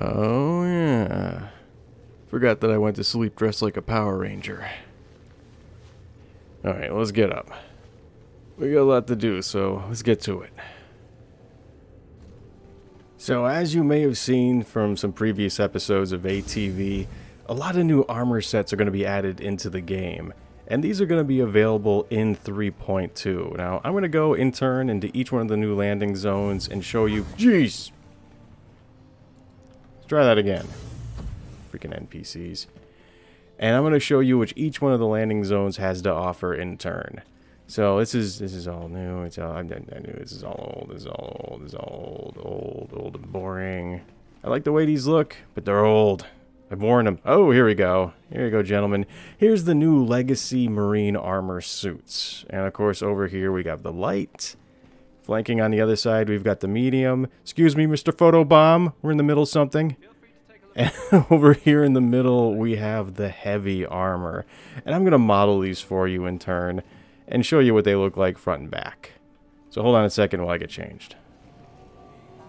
Oh, yeah. Forgot that I went to sleep dressed like a Power Ranger. Alright, let's get up. We got a lot to do, so let's get to it. So, as you may have seen from some previous episodes of ATV, a lot of new armor sets are going to be added into the game. And these are going to be available in 3.2. Now, I'm going to go in turn into each one of the new landing zones and show you... Jeez! Let's try that again. Freaking NPCs. And I'm going to show you which each one of the landing zones has to offer in turn. So this is all new. It's all I knew this is all old. This is all old. This is all old and boring. I like the way these look, but they're old. I've worn them. Oh, here we go. Here you go, gentlemen. Here's the new Legacy Marine Armor suits. And of course, over here we got the light. Flanking on the other side, we've got the medium. Excuse me, Mr. Photobomb. We're in the middle of something. And over here in the middle, we have the heavy armor. And I'm going to model these for you in turn and show you what they look like front and back. So hold on a second while I get changed.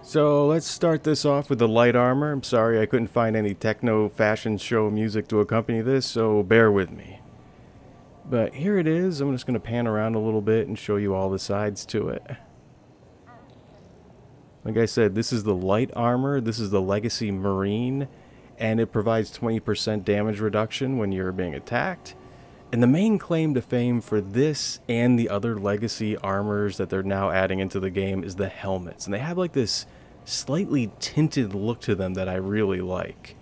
So let's start this off with the light armor. I'm sorry I couldn't find any techno fashion show music to accompany this, so bear with me. But here it is. I'm just going to pan around a little bit and show you all the sides to it. Like I said, this is the light armor. This is the Legacy Marine, and it provides 20% damage reduction when you're being attacked. And the main claim to fame for this and the other Legacy armors that they're now adding into the game is the helmets. And they have like this slightly tinted look to them that I really like.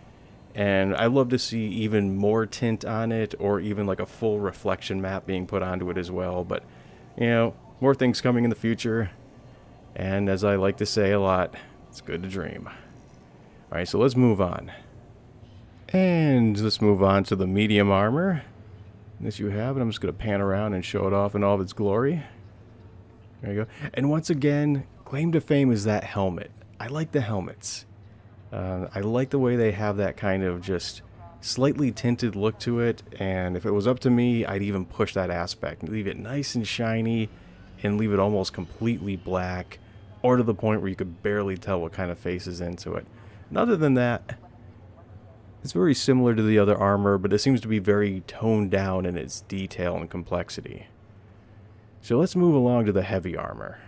And I love to see even more tint on it, or even like a full reflection map being put onto it as well. But, you know, more things coming in the future. And as I like to say a lot, it's good to dream. Alright, so let's move on. And let's move on to the medium armor. This you have, and I'm just going to pan around and show it off in all of its glory. There you go. And once again, claim to fame is that helmet. I like the helmets. I like the way they have that kind of just slightly tinted look to it, and if it was up to me, I'd even push that aspect. Leave it nice and shiny, and leave it almost completely black, or to the point where you could barely tell what kind of face is into it. And other than that, it's very similar to the other armor, but it seems to be very toned down in its detail and complexity. So let's move along to the heavy armor.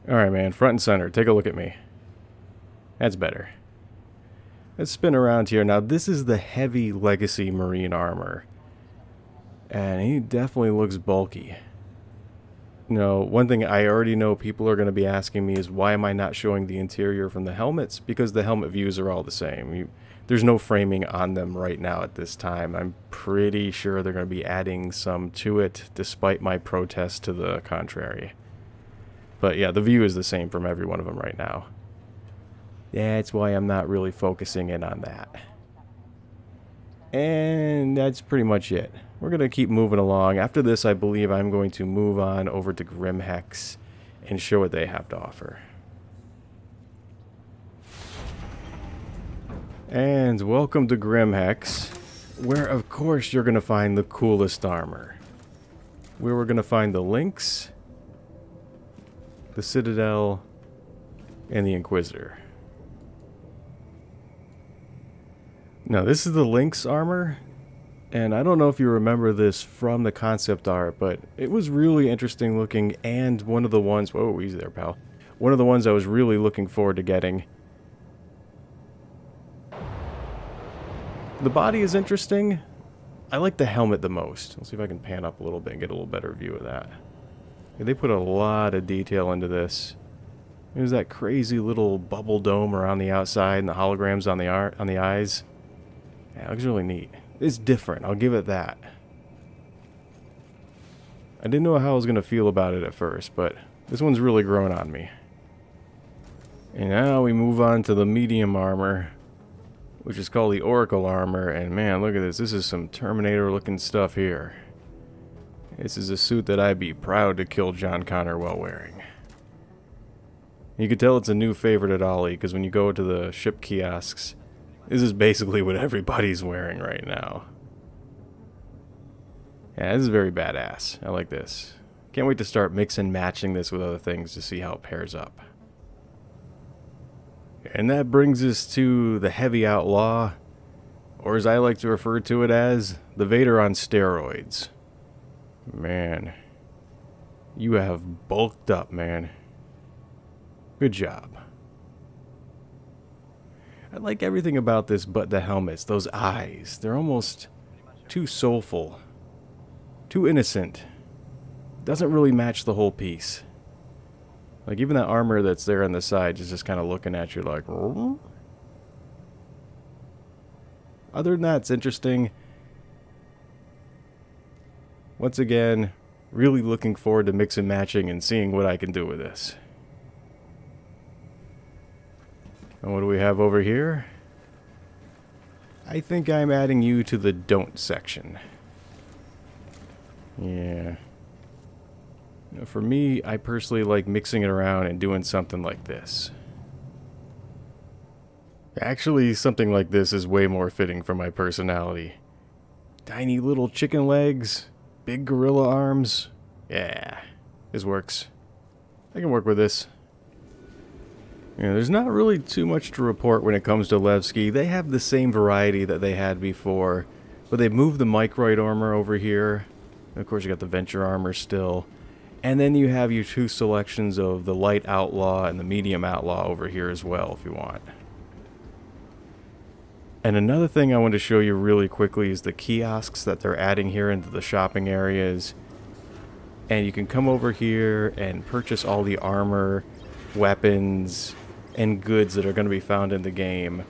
Alright man, front and center, take a look at me. That's better. Let's spin around here. Now this is the heavy Legacy Marine armor. And he definitely looks bulky. You know, one thing I already know people are going to be asking me is why am I not showing the interior from the helmets? Because the helmet views are all the same. There's no framing on them right now at this time. I'm pretty sure they're going to be adding some to it, despite my protest to the contrary. But yeah, the view is the same from every one of them right now. That's why I'm not really focusing in on that. And that's pretty much it. We're going to keep moving along. After this, I believe I'm going to move on over to Grimhex and show what they have to offer. And welcome to Grimhex, where of course you're going to find the coolest armor. Where we're going to find the Lynx, the Citadel, and the Inquisitor. Now this is the Lynx armor, and I don't know if you remember this from the concept art, but it was really interesting looking, and one of the ones, whoa, easy there pal, one of the ones I was really looking forward to getting. The body is interesting. I like the helmet the most. Let's see if I can pan up a little bit and get a little better view of that. Yeah, they put a lot of detail into this. There's that crazy little bubble dome around the outside and the holograms on the eyes. Yeah, it looks really neat. It's different, I'll give it that. I didn't know how I was going to feel about it at first, but this one's really grown on me. And now we move on to the medium armor, which is called the Oracle armor, and man, look at this. This is some Terminator looking stuff here. This is a suit that I'd be proud to kill John Connor while wearing. You can tell it's a new favorite at Ollie, because when you go to the ship kiosks, this is basically what everybody's wearing right now. Yeah, this is very badass. I like this. Can't wait to start mix and matching this with other things to see how it pairs up. And that brings us to the Heavy Outlaw, or as I like to refer to it as, the Vader on steroids. Man, you have bulked up, man. Good job. I like everything about this but the helmets, those eyes. They're almost too soulful, too innocent. Doesn't really match the whole piece. Like even that armor that's there on the side is just kind of looking at you like, oh? Other than that, it's interesting. Once again, really looking forward to mix and matching and seeing what I can do with this. And what do we have over here? I think I'm adding you to the don't section. Yeah. For me, I personally like mixing it around and doing something like this. Actually, something like this is way more fitting for my personality. Tiny little chicken legs, big gorilla arms. Yeah, this works. I can work with this. Yeah, there's not really too much to report when it comes to Levski. They have the same variety that they had before, but they moved the microid armor over here. Of course, you got the Venture armor still. And then you have your two selections of the Light Outlaw and the Medium Outlaw over here as well, if you want. And another thing I want to show you really quickly is the kiosks that they're adding here into the shopping areas. And you can come over here and purchase all the armor, weapons, and goods that are going to be found in the game.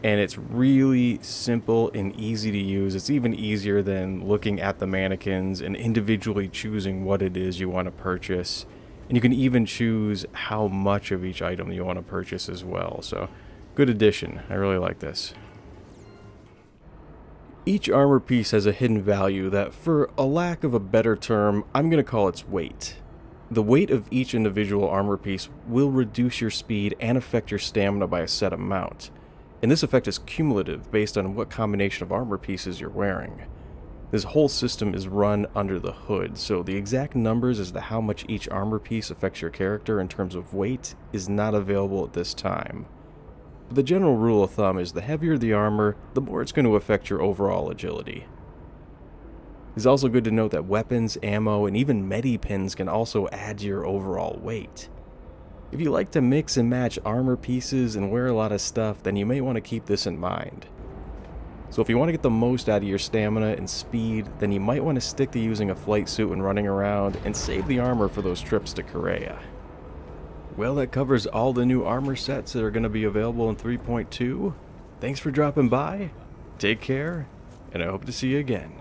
And it's really simple and easy to use. It's even easier than looking at the mannequins and individually choosing what it is you want to purchase. And you can even choose how much of each item you want to purchase as well. So, good addition. I really like this. Each armor piece has a hidden value that, for a lack of a better term, I'm going to call its weight. The weight of each individual armor piece will reduce your speed and affect your stamina by a set amount. And this effect is cumulative based on what combination of armor pieces you're wearing. This whole system is run under the hood, so the exact numbers as to how much each armor piece affects your character in terms of weight is not available at this time. But the general rule of thumb is the heavier the armor, the more it's going to affect your overall agility. It's also good to note that weapons, ammo, and even medi-pins can also add to your overall weight. If you like to mix and match armor pieces and wear a lot of stuff, then you may want to keep this in mind. So if you want to get the most out of your stamina and speed, then you might want to stick to using a flight suit when running around and save the armor for those trips to Korea. Well, that covers all the new armor sets that are going to be available in 3.2. Thanks for dropping by, take care, and I hope to see you again.